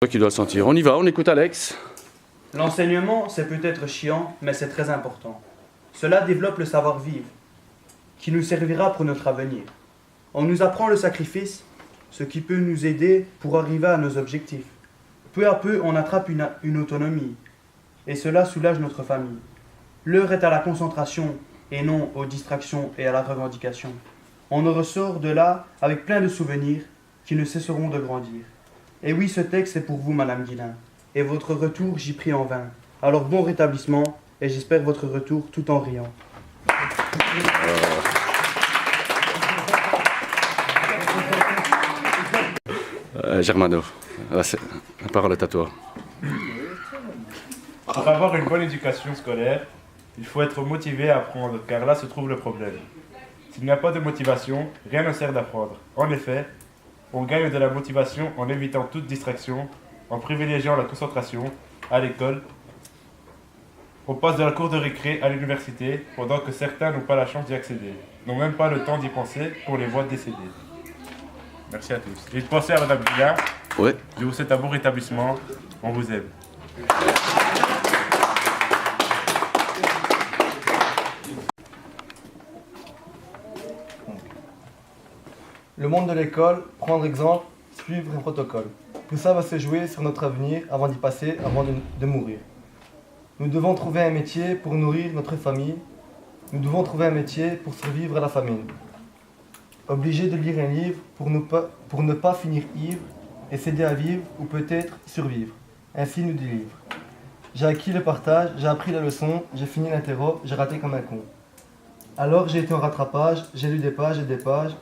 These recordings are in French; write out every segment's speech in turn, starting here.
Toi qui dois le sentir. On y va, on écoute Alex. L'enseignement, c'est peut-être chiant, mais c'est très important. Cela développe le savoir-vivre, qui nous servira pour notre avenir. On nous apprend le sacrifice, ce qui peut nous aider pour arriver à nos objectifs. Peu à peu, on attrape une autonomie, et cela soulage notre famille. L'heure est à la concentration, et non aux distractions et à la revendication. On en ressort de là avec plein de souvenirs qui ne cesseront de grandir. Et oui, ce texte est pour vous, Madame Guillain. Et votre retour, j'y prie en vain. Alors bon rétablissement, et j'espère votre retour tout en riant. Germano, la parole est à toi. Pour avoir une bonne éducation scolaire, il faut être motivé à apprendre, car là se trouve le problème. S'il n'y a pas de motivation, rien ne sert d'apprendre. En effet, on gagne de la motivation en évitant toute distraction, en privilégiant la concentration à l'école. On passe de la cour de récré à l'université, pendant que certains n'ont pas la chance d'y accéder, n'ont même pas le temps d'y penser qu'on les voit décéder. Merci à tous. Et pensez à Madame Guillain. Ouais. Je vous souhaite un bon rétablissement. On vous aime. Le monde de l'école, prendre exemple, suivre un protocole. Tout ça va se jouer sur notre avenir avant d'y passer, avant de mourir. Nous devons trouver un métier pour nourrir notre famille. Nous devons trouver un métier pour survivre à la famine. Obligé de lire un livre pour ne pas finir ivre et s'aider à vivre ou peut-être survivre. Ainsi nous dit le livre. J'ai acquis le partage, j'ai appris la leçon, j'ai fini l'interro, j'ai raté comme un con. Alors j'ai été en rattrapage, j'ai lu des pages et des pages.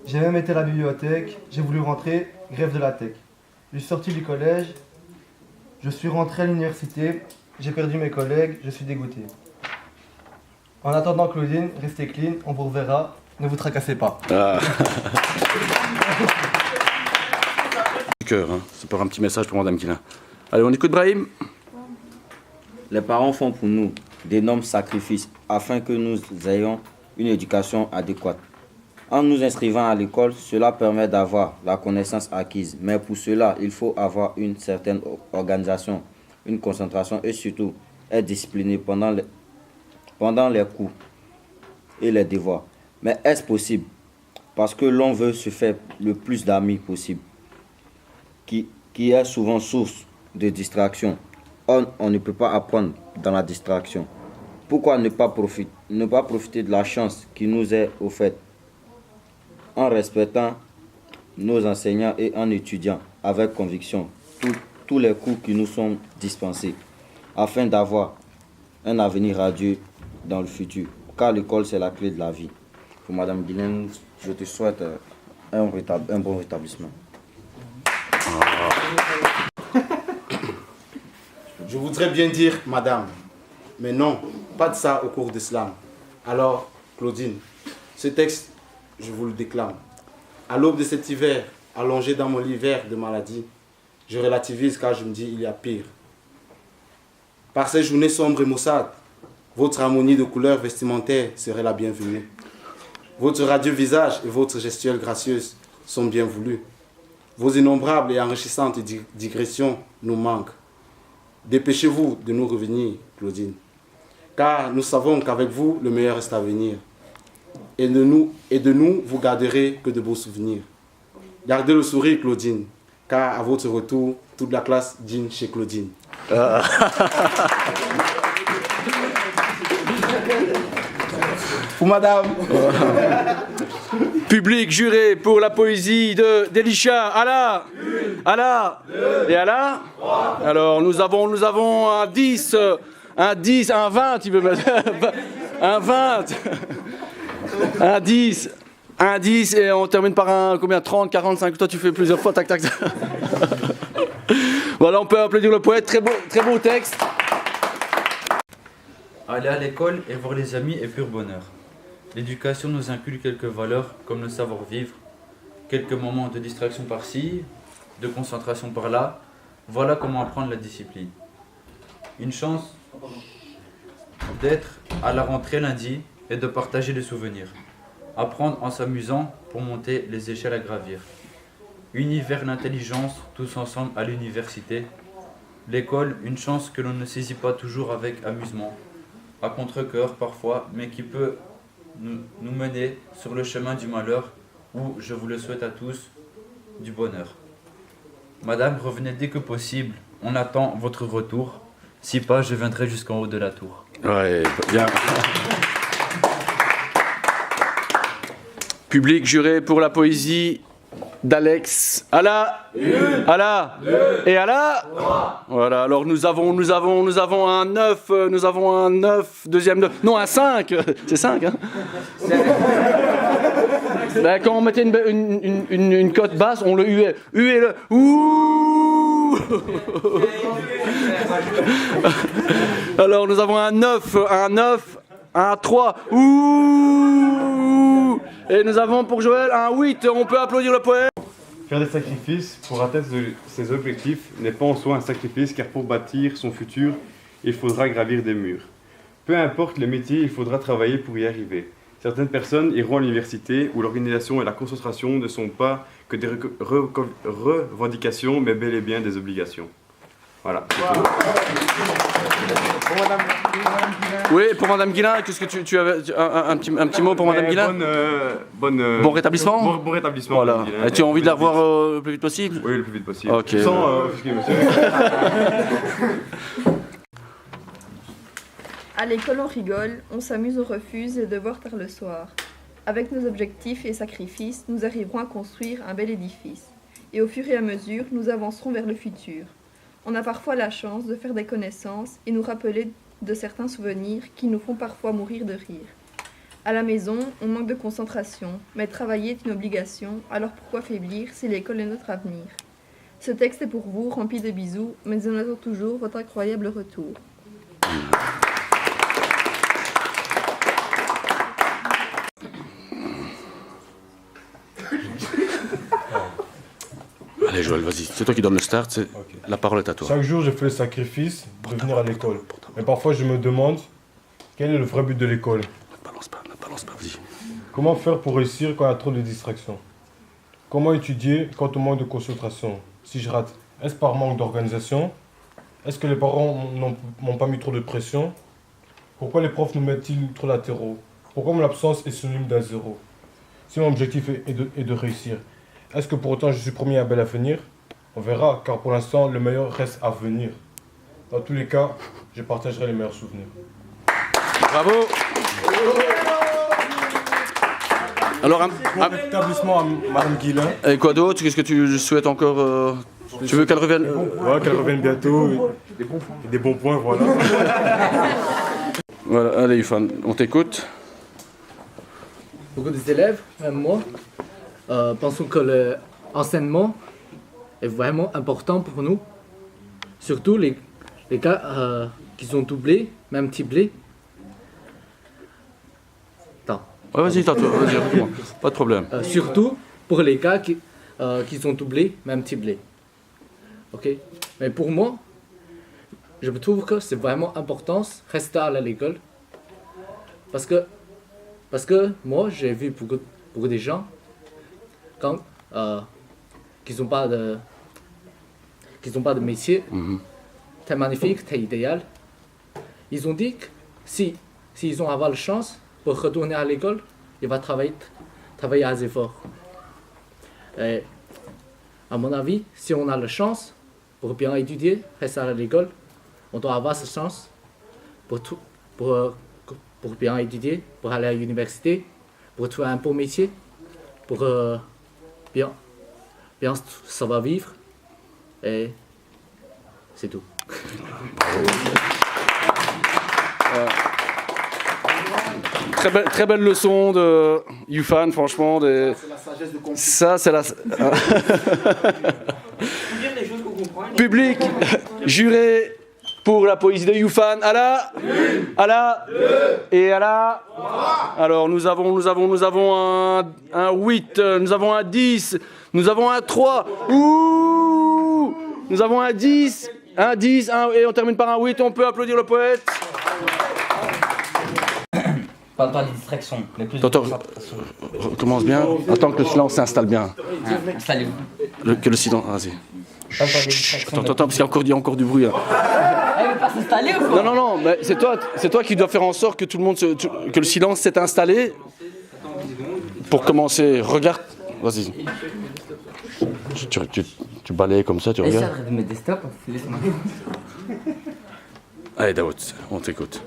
J'ai même été à la bibliothèque, j'ai voulu rentrer, grève de la tech. Je suis sorti du collège, je suis rentré à l'université, j'ai perdu mes collègues, je suis dégoûté. En attendant Claudine, restez clean, on vous reverra, ne vous tracassez pas. Ah. Du cœur, hein. C'est pour un petit message pour Madame Guillain. Allez, on écoute Brahim. Les parents font pour nous d'énormes sacrifices afin que nous ayons une éducation adéquate. En nous inscrivant à l'école, cela permet d'avoir la connaissance acquise. Mais pour cela, il faut avoir une certaine organisation, une concentration et surtout être discipliné pendant les cours et les devoirs. Mais est-ce possible? Parce que l'on veut se faire le plus d'amis possible, qui est souvent source de distraction. On ne peut pas apprendre dans la distraction. Pourquoi ne pas profiter de la chance qui nous est offerte en respectant nos enseignants et en étudiant avec conviction tous les cours qui nous sont dispensés, afin d'avoir un avenir radieux dans le futur, car l'école c'est la clé de la vie. Pour Madame Guillain, je te souhaite un bon rétablissement. Je voudrais bien dire madame, mais non, pas de ça au cours d'islam. Alors, Claudine, ce texte, je vous le déclame. À l'aube de cet hiver, allongé dans mon lit vert de maladie, je relativise car je me dis il y a pire. Par ces journées sombres et maussades, votre harmonie de couleurs vestimentaires serait la bienvenue. Votre radieux visage et votre gestuelle gracieuse sont bien voulus. Vos innombrables et enrichissantes digressions nous manquent. Dépêchez-vous de nous revenir, Claudine, car nous savons qu'avec vous, le meilleur reste à venir. Et de nous, vous garderez que de beaux souvenirs. Gardez le sourire, Claudine, car à votre retour, toute la classe dîne chez Claudine. Pour madame. Public juré pour la poésie d'Elisha. Allah. Allah. Et Allah. Alors nous avons un 10, un 20, il veut mettre. Un 20. Un 10. Un 10 et on termine par un combien? 30, 45. Toi tu fais plusieurs fois, tac tac. Voilà, on peut applaudir le poète. Très beau texte. Aller à l'école et voir les amis est pur bonheur. L'éducation nous inculque quelques valeurs comme le savoir-vivre, quelques moments de distraction par-ci, de concentration par-là. Voilà comment apprendre la discipline. Une chance d'être à la rentrée lundi et de partager des souvenirs. Apprendre en s'amusant pour monter les échelles à gravir. Univers d'intelligence, tous ensemble à l'université. L'école, une chance que l'on ne saisit pas toujours avec amusement, à contre-cœur parfois, mais qui peut nous mener sur le chemin du malheur, où, je vous le souhaite à tous, du bonheur. Madame, revenez dès que possible, on attend votre retour. Si pas, je viendrai jusqu'en haut de la tour. Ouais, bien. Public juré pour la poésie d'Alex. À la à la et à la. Voilà, alors nous avons un 9, deuxième 9, non un 5, c'est 5 hein. Ben, quand on mettait une cote basse, on le huait. Huez-le. Ouh. Alors nous avons un 9, un 3. Ouh. Et nous avons pour Joël un 8. On peut applaudir le poète. Faire des sacrifices pour atteindre ses objectifs n'est pas en soi un sacrifice, car pour bâtir son futur, il faudra gravir des murs. Peu importe le métier, il faudra travailler pour y arriver. Certaines personnes iront à l'université où l'organisation et la concentration ne sont pas que des revendications, mais bel et bien des obligations. Voilà. Oui, pour Madame Guillain, qu'est-ce que tu avais un petit mot pour Madame Guillain? Bon rétablissement. Bon rétablissement. Voilà. Et tu as envie de la revoir le plus vite possible? Oui, le plus vite possible. Ok. Sans offusquer, monsieur. À l'école, on rigole, on s'amuse, on refuse et devoir tard le soir. Avec nos objectifs et sacrifices, nous arriverons à construire un bel édifice. Et au fur et à mesure, nous avancerons vers le futur. On a parfois la chance de faire des connaissances et nous rappeler de certains souvenirs qui nous font parfois mourir de rire. À la maison, on manque de concentration, mais travailler est une obligation, alors pourquoi faiblir si l'école est notre avenir? Ce texte est pour vous, rempli de bisous, mais on attend toujours votre incroyable retour. Allez Joël, vas-y, c'est toi qui donne le start, la parole est à toi. Chaque jour, je fais le sacrifice de venir à l'école. Mais parfois, je me demande quel est le vrai but de l'école. Ne balance pas, vas-y. Comment faire pour réussir quand il y a trop de distractions? Comment étudier quand on manque de concentration? Si je rate, est-ce par manque d'organisation? Est-ce que les parents m'ont pas mis trop de pression? Pourquoi les profs nous mettent-ils trop latéraux? Pourquoi mon absence est synonyme d'un 0? Si mon objectif est de réussir, est-ce que pour autant je suis promis un bel avenir? On verra, car pour l'instant, le meilleur reste à venir. Dans tous les cas, je partagerai les meilleurs souvenirs. Bravo. Alors, Bon rétablissement à Madame Guillain. et quoi d'autre? Qu'est-ce que tu souhaites encore Tu veux qu'elle revienne? Ouais, qu'elle revienne bientôt. Et des bons points, voilà. Voilà, allez Yufan, on t'écoute. Beaucoup des élèves, même moi, pensons que l'enseignement est vraiment important pour nous. Surtout les cas qui sont doublés, même triplés. Attends. Ouais, vas-y, vas-y, réponds. Pas de problème. Surtout pour les cas qui sont doublés, même triplés. Ok. Mais pour moi, je trouve que c'est vraiment important de rester à l'école. Parce que moi, j'ai vu beaucoup de gens qui n'ont pas de métier très magnifique, très idéal. Ils ont dit que s'ils ont avoir la chance pour retourner à l'école, ils vont travailler assez fort. Et à mon avis, si on a la chance pour bien étudier, rester à l'école, on doit avoir cette chance pour bien étudier, pour aller à l'université, pour trouver un bon métier, pour bien savoir vivre. Et c'est tout. Très belle leçon de Yufan, franchement. C'est la sagesse de comprendre. Ça, c'est la. Public, juré pour la poésie de Yufan. À la et à la. Alors nous avons un 8, nous avons un 10, nous avons un 3. Ouh, nous avons un 10, et on termine par un 8. On peut applaudir le poète. Parle pas des distractions, mais plus de Attends, concentration. recommence bien. Attends que le silence s'installe bien. Installez-vous. Que le silence. Ah, vas-y. Pas par les distractions. Attends, parce qu'il y a encore du bruit. Là. Elle veut pas s'installer ou quoi? Non, mais c'est toi qui dois faire en sorte que tout le monde que le silence s'est installé. Pour commencer, regarde. Vas-y. Tu balayes comme ça, tu Essaye regardes. de mettre des stops. Laisse-moi. Allez, Daoud, on t'écoute.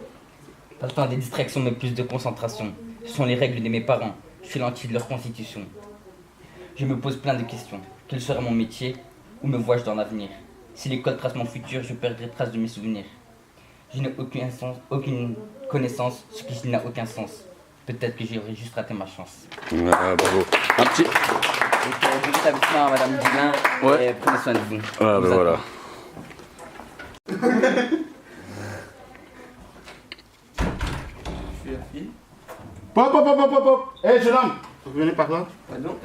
Pas le temps des distractions, mais plus de concentration. Ce sont les règles de mes parents. Je suis l'anti de leur constitution. Je me pose plein de questions. Quel sera mon métier? Où me vois-je dans l'avenir? Si l'école trace mon futur, je perdrai trace de mes souvenirs. Je n'ai aucune connaissance, ce qui n'a aucun sens. Peut-être que j'aurais juste raté ma chance. Ah, bravo. Un petit. Bon établissement à Madame Dulin. Ouais. Et prenez soin de vous. Ah, ben voilà. Pop. Hé, jeune homme, vous venez par là? Pardon?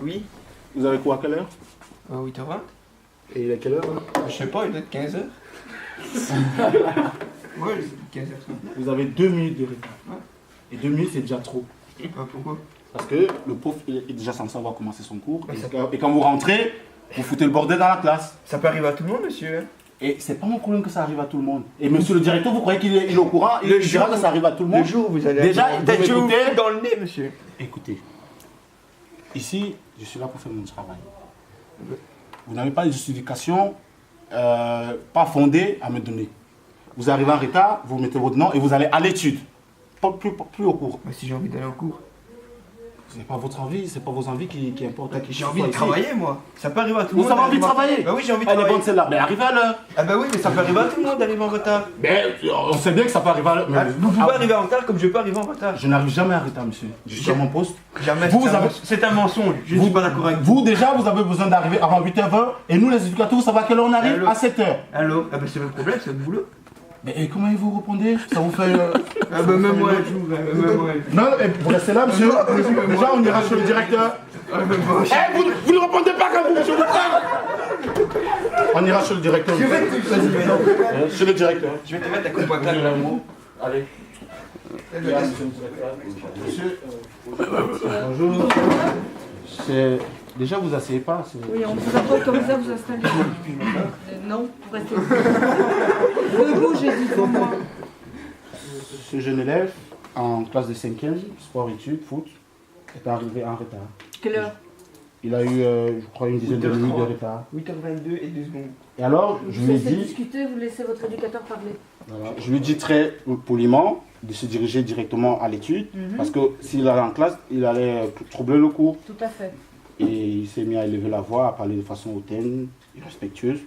Oui, Vous avez quoi à quelle heure? 8h20. Et il est quelle heure là? Je sais pas, il doit être 15h. Ouais, c'est 15h. Vous avez 2 minutes de retard. Ouais. Et 2 minutes, c'est déjà trop. Pourquoi? Parce que le prof il est déjà censé avoir commencé son cours. Et quand vous rentrez, vous foutez le bordel dans la classe. Ça peut arriver à tout le monde, monsieur. Et c'est pas mon problème que ça arrive à tout le monde. Et monsieur le directeur, vous croyez qu'il est au courant? Il dira que ça arrive à tout le monde. Le jour où vous allez déjà, vous m'écoutez dans le nez, monsieur. Écoutez, ici, je suis là pour faire mon travail. Vous n'avez pas de justification pas fondée à me donner. Vous arrivez en retard, vous mettez votre nom et vous allez à l'étude. Pas plus au cours. Mais si j'ai envie d'aller au cours. Ce n'est pas votre envie, c'est pas vos envies qui importent. J'ai envie de travailler, moi. Ça peut arriver à tout le monde. Vous avez envie de travailler? Bah oui, j'ai envie de Elle est travailler. bonne celle-là. Mais arrivez à l'heure. Ah bah oui, mais ça peut arriver à tout le monde d'arriver en retard. Mais on sait bien que ça peut arriver à l'heure. Vous pouvez arriver en retard comme je peux arriver en retard. Je n'arrive jamais en retard, monsieur. Je suis à mon poste. Jamais. Vous avez... C'est un mensonge. Je ne suis pas d'accord avec vous. Vous, déjà, vous avez besoin d'arriver avant 8h20. Et nous, les éducateurs, vous savez à quelle heure on arrive? Allô? À 7h. Allô? Ah bah c'est votre problème, c'est votre boulot. Mais comment vous répondez? Ça vous fait... Ah bah même moi, je joue. Même moi. Non, vous restez là, monsieur. Déjà, on ira chez le directeur. Ah bah moi. Eh, vous ne répondez pas quand vous, je vous parle. On ira chez le directeur. Je vais te... Vas-y, mais non. Chez le directeur. Je vais te mettre à coup de poignard là. Allez. Monsieur, bonjour. Déjà, vous asseyez pas. Oui, on ne vous a pas autorisé à vous installer. Non, vous restez debout, j'ai dit pour moi. Ce jeune élève, en classe de 5e, sport, études, foot, est arrivé en retard. Quelle heure? Il a eu, je crois, une dizaine de minutes de retard. 8h22 et 2 secondes. Et alors, je Vous lui ai laissez dit, discuter, vous laissez votre éducateur parler. voilà, je lui dis très poliment de se diriger directement à l'étude, parce que s'il allait en classe, il allait troubler le cours. Tout à fait. Et il s'est mis à élever la voix, à parler de façon hautaine et respectueuse.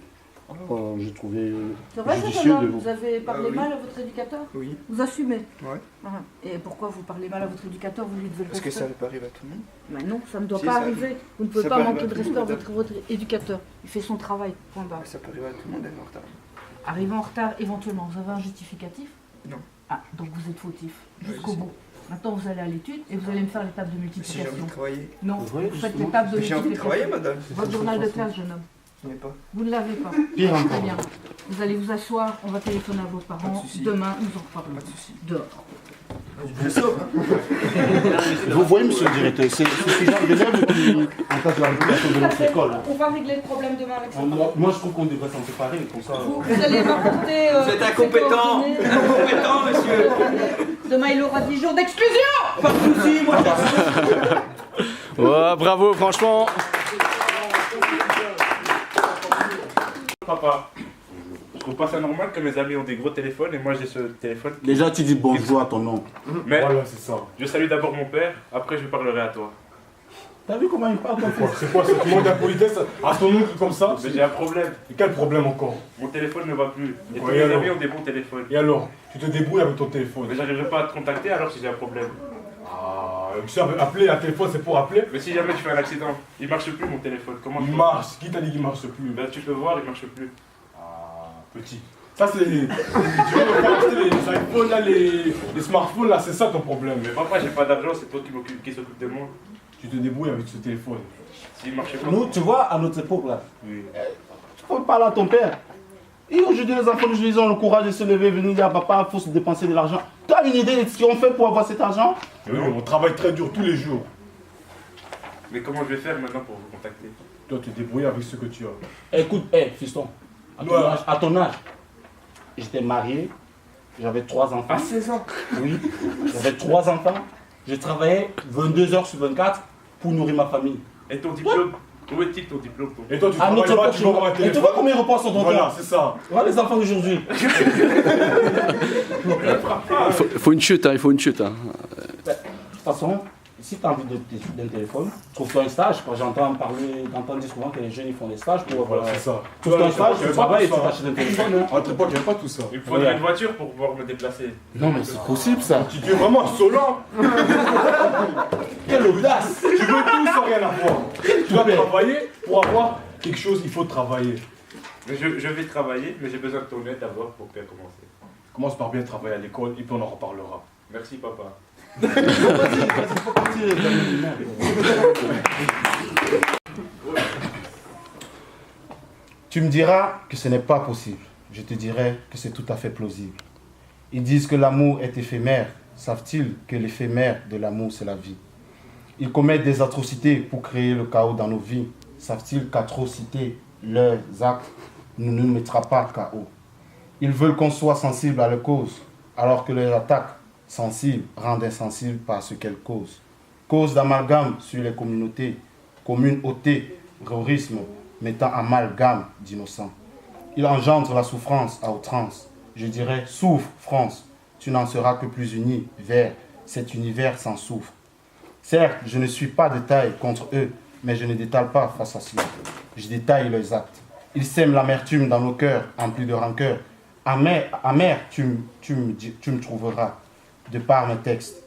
J'ai trouvé C'est vrai, judicieux de vous avez parlé mal à votre éducateur? Oui. Vous assumez? Ouais. Ah. Et pourquoi vous parlez mal à votre éducateur? Vous lui devez le Parce que respect. ça peut arriver à tout le monde. Mais non, ça ne doit Si, pas ça- arriver. Vous ne pouvez ça pas peut manquer arriver de à tout le respect à monde. votre éducateur. Il fait son travail, point barre. Ça peut arriver à tout le monde d'être en retard. Arriver en retard, éventuellement, vous avez un justificatif? Non. Ah, donc vous êtes fautif, jusqu'au bout. Maintenant, vous allez à l'étude et vous allez me faire les tables de Si j'ai envie multiplication. de travailler. Non, Oui, vous faites justement. les tables de Mais j'ai envie de travailler, multiplication. madame. Votre journal de classe, jeune homme. Je n'ai pas. Vous ne l'avez pas. Pire Très encore. bien. Vous allez vous asseoir, on va téléphoner à vos Pas parents. de souci. Demain, nous en reparlons. Pas de souci. Dehors. Je sors. Vous voyez, monsieur le directeur, c'est ce genre d'élève qui, en cas de la réputation de notre école. On va régler le problème demain avec ça. Moi, je trouve qu'on devrait s'en séparer, comme ça. Vous allez m'apporter. Vous êtes incompétent. Incompétent, monsieur. Demain, il aura 10 jours d'exclusion. Pas de souci, moi. Ouais, bravo, franchement. Papa, je trouve pas ça normal que mes amis ont des gros téléphones et moi j'ai ce téléphone. Déjà, tu dis bonjour à ton nom. Mais Voilà, c'est ça. je salue d'abord mon père, après je parlerai à toi. T'as vu comment il parle, ton fils? C'est quoi ce monde d'impolitesse à ton oncle comme ça? Mais j'ai un problème, Et quel problème encore? mon téléphone ne va plus. Et tous Ouais, mes alors amis ont des bons téléphones. Et alors? Tu te débrouilles avec ton téléphone. Mais j'arriverai pas à te contacter alors si j'ai un problème. Ah, tu sais, appeler un téléphone, c'est pour appeler. Mais si jamais tu fais un accident, il marche plus mon téléphone. Comment je Il fais? marche. Qui t'a dit qu'il marche plus? Ben, tu peux voir, il marche plus. Ah, petit. Ça, c'est. Tu veux me faire acheter les iPhones, là, les smartphones, là, c'est ça ton problème. Mais papa, j'ai pas d'argent, c'est toi qui s'occupe de moi. Tu te débrouilles avec ce téléphone. S'il marchait pas. Nous, tu vois, à notre époque, là, Oui. tu peux parler à ton père. Et aujourd'hui, les enfants d'aujourd'hui, ils ont le courage de se lever, venir dire à papa, il faut se dépenser de l'argent. Tu as une idée de ce qu'on fait pour avoir cet argent? Oui, mais on travaille très dur tous les jours. Mais comment je vais faire maintenant pour vous contacter? Tu dois te débrouiller avec ce que tu as. Écoute, fiston, à ton âge, j'étais marié, j'avais 3 enfants. À 16 ans? Oui, j'avais 3 enfants. Je travaillais 22 heures sur 24 pour nourrir ma famille. Et ton diplôme? Où est-il ton diplôme? Et toi, tu À notre travailles pas, époque, tu vas avoir un et tu téléphone. vois combien ils repassent sur ton Voilà, temps? c'est ça. Voilà les enfants d'aujourd'hui. Il faut une chute, hein, il faut une chute. Hein. De toute façon, si tu as envie d'un téléphone, trouve-toi un stage. Quand j'entends dire souvent que les jeunes ils font des stages pour. Voilà, c'est ça. Trouve-toi un stage, tu pas travailles et tu tout ça. t'achètes un téléphone. Hein. À notre époque, il n'y avait pas tout ça. Il me faudrait une voiture pour pouvoir me déplacer. Non, mais c'est possible ça. Tu es vraiment insolent. Quelle audace! Tu veux tout sans rien avoir. Tu dois travailler pour avoir quelque chose, il faut travailler. Mais je vais travailler, mais j'ai besoin de ton aide d'abord pour bien commencer. Commence par bien travailler à l'école et puis on en reparlera. Merci papa. Faut partir. Tu me diras que ce n'est pas possible. Je te dirai que c'est tout à fait plausible. Ils disent que l'amour est éphémère. Savent-ils que l'éphémère de l'amour, c'est la vie? Ils commettent des atrocités pour créer le chaos dans nos vies. Savent-ils qu'atrociter leurs actes ne nous mettra pas KO? Ils veulent qu'on soit sensible à leur cause, alors que leurs attaques sensibles rendent insensibles par ce qu'elles causent. Cause d'amalgame sur les communautés, communauté, terrorisme, mettant amalgame d'innocents. Ils engendrent la souffrance à outrance. Je dirais, souffre, France, tu n'en seras que plus uni vers cet univers sans souffre. Certes, je ne suis pas de taille contre eux, mais je ne détale pas face à cela. Je détaille leurs actes. Ils sèment l'amertume dans nos cœurs, emplis de rancœur. Amer, tu me trouveras, de par mes textes.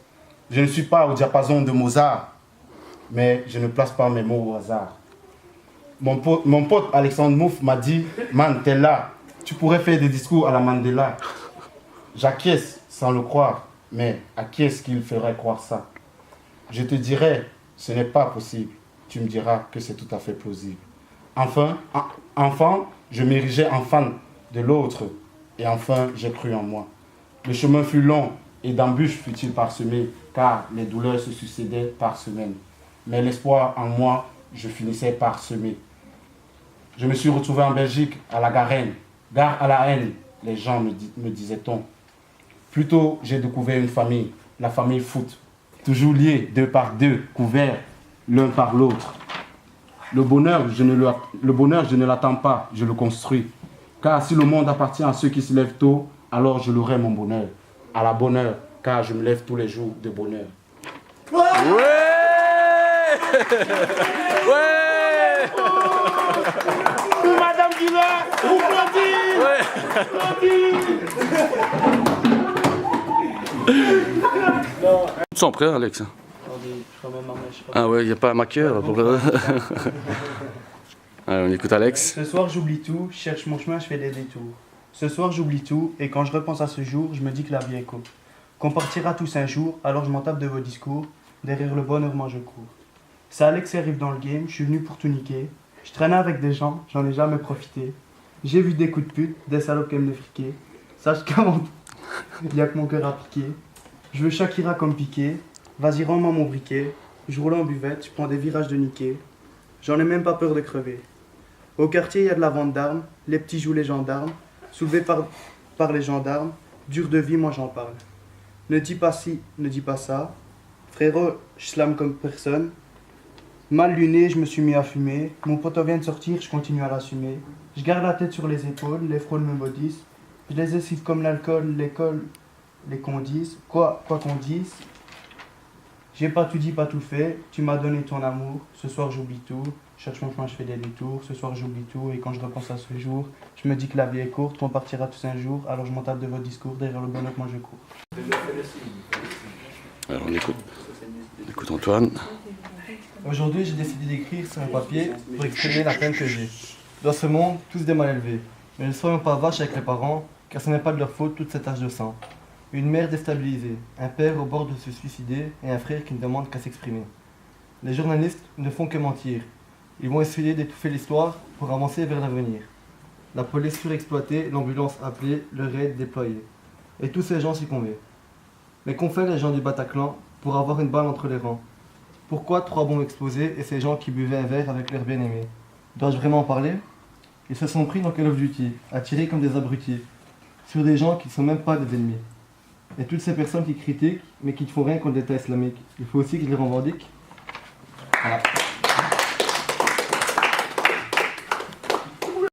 Je ne suis pas au diapason de Mozart, mais je ne place pas mes mots au hasard. Mon pote Alexandre Mouffe m'a dit, man, t'es là, tu pourrais faire des discours à la Mandela. J'acquiesce sans le croire, mais à qui est-ce qu'il ferait croire ça? Je te dirai, ce n'est pas possible. Tu me diras que c'est tout à fait plausible. Enfin, enfant, je m'érigeais en fan de l'autre, et enfin, j'ai cru en moi. Le chemin fut long, et d'embûches fut-il parsemé, car les douleurs se succédaient par semaines. Mais l'espoir en moi, je finissais par semer. Je me suis retrouvé en Belgique, à la Garenne. Gare à la haine, les gens me disaient-on. Plutôt, j'ai découvert une famille, la famille foot. Toujours liés, 2 par 2, couverts l'un par l'autre. Le bonheur, je ne l'attends pas, je le construis. Car si le monde appartient à ceux qui se lèvent tôt, alors je l'aurai mon bonheur. À la bonne heure, car je me lève tous les jours de bonheur. Ouais! Ouais! Madame Guillard, vous Ils sont prêts, Alex? Ah ouais, il n'y a pas un maquilleur pour le... Allez, on écoute Alex. Ce soir j'oublie tout, je cherche mon chemin, je fais des détours. Ce soir j'oublie tout, et quand je repense à ce jour, je me dis que la vie est courte. Qu'on partira tous un jour, alors je m'en tape de vos discours. Derrière le bonheur, moi je cours. C'est Alex qui arrive dans le game, je suis venu pour tout niquer. Je traînais avec des gens, j'en ai jamais profité. J'ai vu des coups de pute, des salopes qui aiment me friquer. Sache qu'avant il y a que mon cœur à piquer. Je veux Shakira comme Piqué. Vas-y, rends-moi mon briquet. Je roule en buvette, je prends des virages de niquer. J'en ai même pas peur de crever. Au quartier, il y a de la vente d'armes. Les petits jouent les gendarmes. Soulevés par les gendarmes. Dur de vie, moi j'en parle. Ne dis pas ci, ne dis pas ça. Frérot, je slame comme personne. Mal luné, je me suis mis à fumer. Mon poteau vient de sortir, je continue à l'assumer. Je garde la tête sur les épaules, les frôles me maudissent. Je les esquive comme l'alcool, l'école, les condisent. Quoi qu'on dise. J'ai pas tout dit, pas tout fait. Tu m'as donné ton amour. Ce soir j'oublie tout. Je cherche mon chemin, je fais des détours. Ce soir j'oublie tout. Et quand je repense à ce jour, je me dis que la vie est courte, qu'on partira tous un jour. Alors je m'en tape de votre discours. Derrière le bonheur, moi je cours. Alors on écoute. On écoute Antoine. Aujourd'hui, j'ai décidé d'écrire sur un papier pour exprimer la peine que j'ai. Dans ce monde, tous des mal élevés. Mais ne soyons pas vaches avec les parents, car ce n'est pas de leur faute toute cette tache de sang. Une mère déstabilisée, un père au bord de se suicider et un frère qui ne demande qu'à s'exprimer. Les journalistes ne font que mentir. Ils vont essayer d'étouffer l'histoire pour avancer vers l'avenir. La police surexploitée, l'ambulance appelée, le raid déployé. Et tous ces gens succombaient. Mais qu'ont fait les gens du Bataclan pour avoir une balle entre les rangs? Pourquoi 3 bombes explosées et ces gens qui buvaient un verre avec leur bien-aimé? Dois-je vraiment en parler? Ils se sont pris dans Call of Duty, à tirer comme des abrutis, sur des gens qui ne sont même pas des ennemis. Et toutes ces personnes qui critiquent, mais qui ne font rien contre l'État islamique, il faut aussi qu'ils les revendiquent. Voilà.